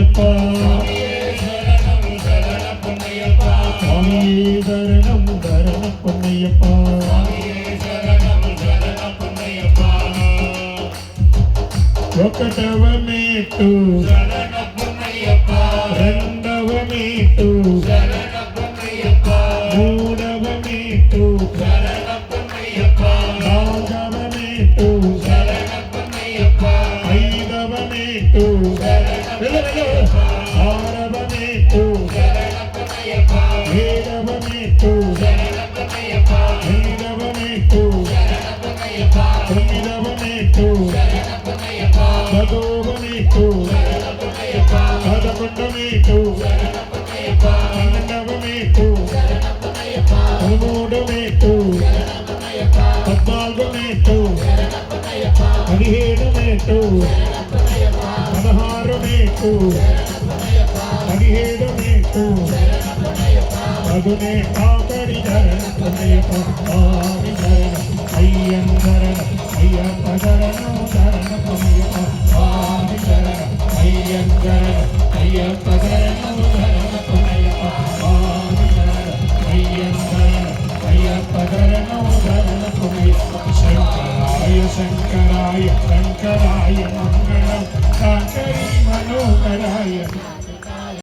பொன்னையப்பா சுவாமியே சரணம் சரணம் பொன்னையப்பா ఒకటవ మీటు రెండవ మీటు మూడవ మీటు నాలుగవ మీటు ఐదవ మీటు ఆరవ మీటు ఏడవ మీటు ఎనిమిదవ మీటు తొమ్మిదవ మీటు పదవ మీటు పదకొండవ మీటు పన్నెండవ మీటు పదమూడవ మీటు పద్నాలుగవ మీటు 17 మీటు 16 మీటు 17 మీటు అదునే ఆఖరి ధరణ పొందయ్యప్ప ఆది ధరణ అయ్యం ధరణ అయ్యప్ప ధరణ ధరణ పొందయ్యప్ప ఆది ధరణ అయ్యం ధరణ అయ్యప్ప ధరణ ధరణ పొందయ్యప్ప ఆది ధరణ అయ్యం ధరణ అయ్యప్ప ధరణ ధరణ పొందయ్యప్ప శంకరాయ శంకరాయ శంకరాయ మంగళం శాంకరీ మనోహరాయ